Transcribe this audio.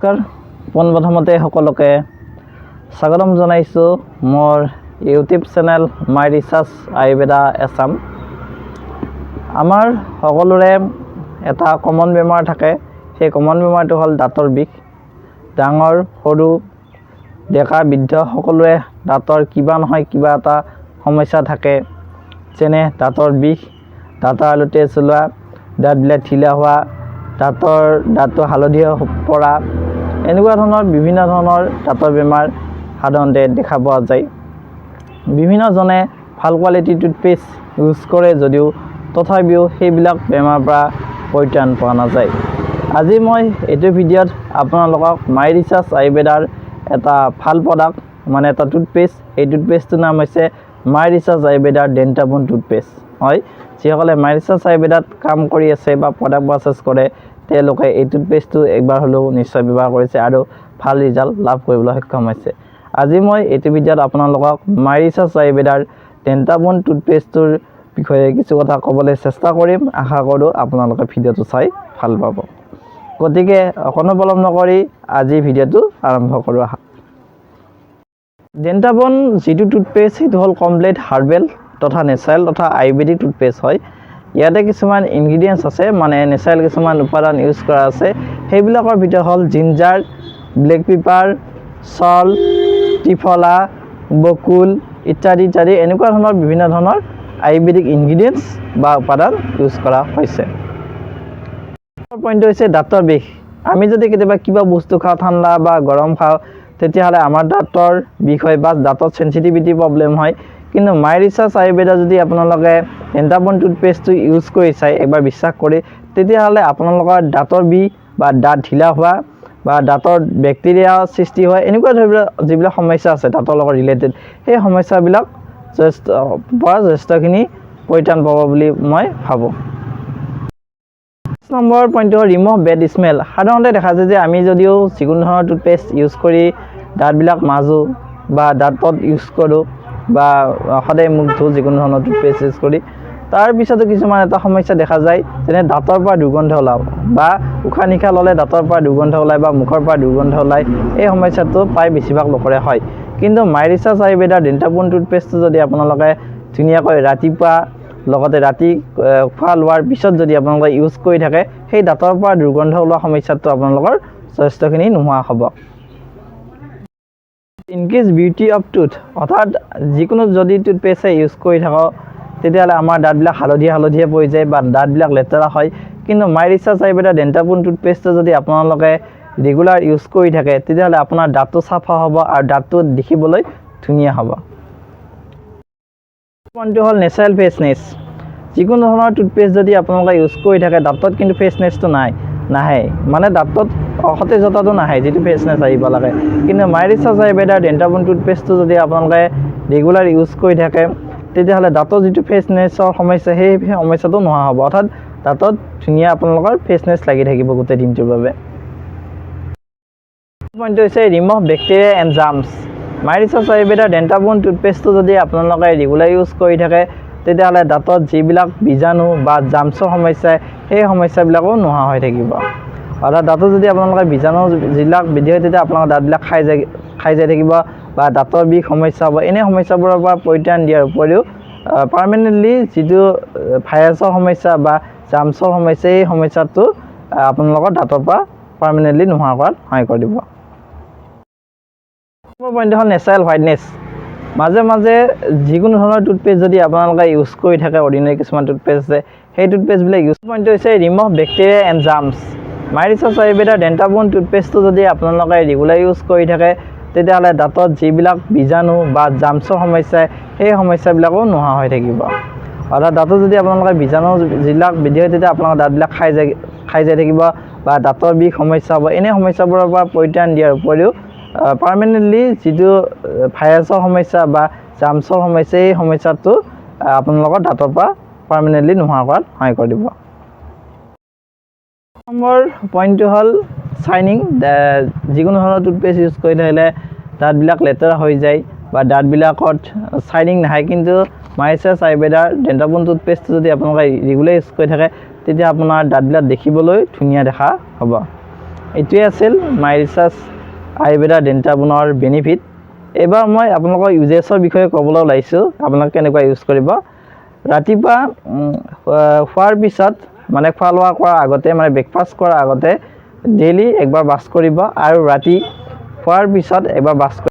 নমস্কাৰ পোনপ্ৰথমতে সকলোকে স্বাগতম জনাইছোঁ মোৰ ইউটিউব চেনেল মাই ৰিচাৰ্জ আয়ুৰ্বেদা আছাম। আমাৰ সকলোৰে এটা কমন বেমাৰ থাকে, সেই কমন বেমাৰটো হ'ল দাঁতৰ বিষ। ডাঙৰ সৰু ডেকা বৃদ্ধ সকলোৰে দাঁতৰ কিবা নহয় কিবা এটা সমস্যা থাকে, যেনে দাঁতৰ বিষ, দাঁতৰ আলু তেজ ওলোৱা, দাঁতবিলাক ঢিলা হোৱা, দাঁতটো হালধীয়া পৰা, এনেকুৱা ধৰণৰ বিভিন্ন ধৰণৰ দাঁতৰ বেমাৰ সাধাৰণতে দেখা পোৱা যায়। বিভিন্নজনে ভাল কোৱালিটিৰ টুথপেষ্ট ইউজ কৰে যদিও তথাপিও সেইবিলাক বেমাৰৰ পৰা পৰিত্ৰাণ পোৱা নাযায়। আজি মই এইটো ভিডিঅ'ত আপোনালোকক মাই ৰিচাৰ্জ আয়ুৰ্বেদাৰ এটা ভাল প্ৰডাক্ট মানে এটা টুথপেষ্ট, এই টুথপেষ্টটোৰ নাম হৈছে মাই ৰিচাৰ্জ আয়ুৰ্বেদাৰ ডেণ্টাবুন টুথপেষ্ট। হয়, যিসকলে মাই ৰিচাৰ্জ আয়ুৰ্বেদাত কাম কৰি আছে বা প্ৰডাক্ট প্ৰচেছ কৰে তেওঁলোকে এই টুথপেষ্টটো একবাৰ হ'লেও নিশ্চয় ব্যৱহাৰ কৰিছে আৰু ভাল ৰিজাল্ট লাভ কৰিবলৈ সক্ষম হৈছে। আজি মই এইটো ভিডিঅ'ত আপোনালোকক মাই ৰিচাৰ্জ আয়ুৰ্বেদাৰ ডেণ্টাবুন টুথপেষ্টটোৰ বিষয়ে কিছু কথা ক'বলৈ চেষ্টা কৰিম। আশা কৰোঁ আপোনালোকে ভিডিঅ'টো চাই ভাল পাব। গতিকে অকণো পলম নকৰি আজি ভিডিঅ'টো আৰম্ভ কৰোঁ আহা। ডেণ্টাবুন যিটো টুথপেষ্ট সেইটো হ'ল কমপ্লিট হাৰ্বেল তথা নেচাৰেল তথা আয়ুৰ্বেদিক টুথপেষ্ট হয়। ইয়াতে কিছুমান ইনগ্ৰিডিয়েণ্টছ আছে, মানে নেচাৰেল কিছুমান উপাদান ইউজ কৰা আছে। সেইবিলাকৰ ভিতৰত হ'ল ginger, black paper, salt, triphala, বকুল ইত্যাদি ইত্যাদি এনেকুৱা ধৰণৰ বিভিন্ন ধৰণৰ আয়ুৰ্বেদিক ইনগ্ৰিডিয়েণ্টছ বা উপাদান ইউজ কৰা হৈছে। পইণ্টটো হৈছে দাঁতৰ বিষ। আমি যদি কেতিয়াবা কিবা বস্তু খাওঁ, ঠাণ্ডা বা গৰম খাওঁ, তেতিয়াহ'লে আমাৰ দাঁতৰ বিষ হয় বা দাঁতত চেঞ্চিটিভিটি প্ৰব্লেম হয়। কিন্তু মাই ৰিচাৰ্জ আয়ুৰ্বেদা যদি আপোনালোকে ডেণ্টাবুন টুথপেষ্টটো ইউজ কৰি চাই, একবাৰ বিশ্বাস কৰি, তেতিয়াহ'লে আপোনালোকৰ দাঁতৰ বিষ বা দাঁত ঢিলা হোৱা বা দাঁতৰ বেক্টেৰিয়া সৃষ্টি হয়, এনেকুৱা ধৰণৰ যিবিলাক সমস্যা আছে দাঁতৰ লগত ৰিলেটেড, সেই সমস্যাবিলাক যথেষ্টখিনি পৰিত্ৰাণ পাব বুলি মই ভাবোঁ। 1 নম্বৰ পইণ্টটো হ'ল ৰিমুভ বেড স্মেল। সাধাৰণতে দেখা যায় যে আমি যদিও যিকোনো ধৰণৰ টুথপেষ্ট ইউজ কৰি দাঁতবিলাক মাজোঁ বা দাঁতত ইউজ কৰোঁ বা সদায় মুখ ধুওঁ যিকোনো ধৰণৰ টুথপেষ্ট ইউজ কৰি, তাৰপিছতো কিছুমান এটা সমস্যা দেখা যায়, যেনে দাঁতৰ পৰা দুৰ্গন্ধ ওলাব বা উশাহ নিশাহ ল'লে দাঁতৰ পৰা দুৰ্গন্ধ ওলায় বা মুখৰ পৰা দুৰ্গন্ধ ওলায়। এই সমস্যাটো প্ৰায় বেছিভাগ লোকৰে হয়। কিন্তু মাই ৰিচাৰ্জ আয়ুৰ্বেদাৰ ডেণ্টাবুন টুথপেষ্টটো যদি আপোনালোকে ধুনীয়াকৈ ৰাতিপুৱা লগতে ৰাতি খোৱা লোৱাৰ পিছত যদি আপোনালোকে ইউজ কৰি থাকে, সেই দাঁতৰ পৰা দুৰ্গন্ধ ওলোৱা সমস্যাটো আপোনালোকৰ যথেষ্টখিনি নোহোৱা হ'ব। ইনক্ৰিজ বিউটি অফ টুথ, অৰ্থাৎ যিকোনো যদি টুথপেষ্টে ইউজ কৰি থাকক তেতিয়াহ'লে আমাৰ দাঁতবিলাক হালধীয়া পৰি যায় বা দাঁতবিলাক লেতেৰা হয়। কিন্তু মাই ৰিচাৰ্জ আয়ুৰ্বেদা ডেণ্টাবুন টুথপেষ্টটো যদি আপোনালোকে ৰেগুলাৰ ইউজ কৰি থাকে, তেতিয়াহ'লে আপোনাৰ দাঁতটো চাফা হ'ব আৰু দাঁতটো দেখিবলৈ ধুনীয়া হ'ব। পইণ্টটো হ'ল নেচাৰেল ফ্ৰেছনেছ। যিকোনো ধৰণৰ টুথপেষ্ট যদি আপোনালোকে ইউজ কৰি থাকে, দাঁতত কিন্তু ফ্ৰেছনেছটো নাহে, মানে দাঁতত সতেজতাটো নাহে যিটো ফ্ৰেছনেছ আহিব লাগে। কিন্তু মাই ৰিচাৰ্জ আয়ুৰ্বেদাৰ ডেণ্টাবুন টুথপেষ্টটো যদি আপোনালোকে ৰেগুলাৰ ইউজ কৰি থাকে, তেতিয়াহ'লে দাঁতৰ যিটো ফ্ৰেছনেছৰ সমস্যা, সেই সমস্যাটো নোহোৱা হ'ব, অৰ্থাৎ দাঁতত ধুনীয়া আপোনালোকৰ ফ্ৰেছনেছ লাগি থাকিব গোটেই দিনটোৰ বাবে। পইণ্টটো হৈছে remove bacteria and germs. My recharge আয়ুৰ্বেদাৰ ডেণ্টাবুন টুথপেষ্টটো যদি আপোনালোকে ৰেগুলাৰ ইউজ কৰি থাকে, তেতিয়াহ'লে দাঁতত যিবিলাক বীজাণু বা জাৰ্মছৰ সমস্যা, সেই সমস্যাবিলাকো নোহোৱা হৈ থাকিব। অৰ্থাৎ দাঁতত যদি আপোনালোকে বীজাণু যিবিলাক বৃদ্ধি হয়, তেতিয়া আপোনালোকৰ দাঁতবিলাক খাই যাই থাকিব বা দাঁতৰ বিষ সমস্যা হ'ব। এনে সমস্যাবোৰৰ পৰা পৰিত্ৰাণ দিয়াৰ উপৰিও পাৰ্মানেণ্টলি যিটো ভাইৰাছৰ সমস্যা বা জাৰ্মছৰ সমস্যা, এই সমস্যাটো আপোনালোকৰ দাঁতৰ পৰা পাৰ্মানেণ্টলি নোহোৱা কৰাত সহায় কৰি দিব। পইণ্ট হ'ল নেচাৰেল হোৱাইটনেছ। মাজে মাজে যিকোনো ধৰণৰ টুথপেষ্ট যদি আপোনালোকে ইউজ কৰি থাকে, অৰ্ডিনেৰী কিছুমান টুথপেষ্ট আছে, সেই টুথপেষ্টবিলাক ইউজ পইণ্টটো হৈছে remove bacteria and germs. My recharge আয়ুৰ্বেদাৰ ডেণ্টাবুন টুথপেষ্টটো যদি আপোনালোকে ৰেগুলাৰ ইউজ কৰি থাকে, তেতিয়াহ'লে দাঁতত যিবিলাক বীজাণু বা জাৰ্মছৰ সমস্যা, সেই সমস্যাবিলাকো নোহোৱা হৈ থাকিব। অৰ্থাৎ দাঁতত যদি আপোনালোকে বীজাণু যিবিলাক বৃদ্ধি হয়, তেতিয়া আপোনালোকৰ দাঁতবিলাক খাই যাই থাকিব বা দাঁতৰ বিষ সমস্যা হ'ব। এনে সমস্যাবোৰৰ পৰা পৰিত্ৰাণ দিয়াৰ উপৰিও পাৰ্মানেণ্টলি যিটো ভাইৰাছৰ সমস্যা বা জাৰ্মছৰ সমস্যা, এই সমস্যাটো আপোনালোকৰ দাঁতৰ পৰা পাৰ্মানেণ্টলি নোহোৱা কৰাত সহায় কৰি দিব। নম্বৰ পইণ্টটো হ'ল শ্বাইনিং। যিকোনো ধৰণৰ টুথপেষ্ট ইউজ কৰি থাকিলে দাঁতবিলাক লেতেৰা হৈ যায় বা দাঁতবিলাকত শ্বাইনিং নাহে, কিন্তু মাই ৰিচাৰ্জ আয়ুৰ্বেদাৰ ডেণ্টাবুন টুথপেষ্টটো যদি আপোনালোকে ৰেগুলাৰ ইউজ কৰি থাকে, তেতিয়া আপোনাৰ দাঁতবিলাক দেখিবলৈ ধুনীয়া দেখা হ'ব। এইটোৱে আছিল মাই ৰিচাৰ্জ আয়ুৰ্বেদা ডেণ্টাবোনৰ বেনিফিট। এইবাৰ মই আপোনালোকৰ ইউজেছৰ বিষয়ে ক'বলৈ ওলাইছোঁ, আপোনালোকে কেনেকুৱা ইউজ কৰিব। ৰাতিপুৱা খোৱাৰ পিছত মানে খোৱা লোৱা কৰাৰ আগতে মানে ব্ৰেকফাষ্ট কৰাৰ আগতে ডেইলি একবাৰ ব্ৰাছ কৰিব আৰু ৰাতি খোৱাৰ পিছত একবাৰ ব্ৰাছ কৰিব।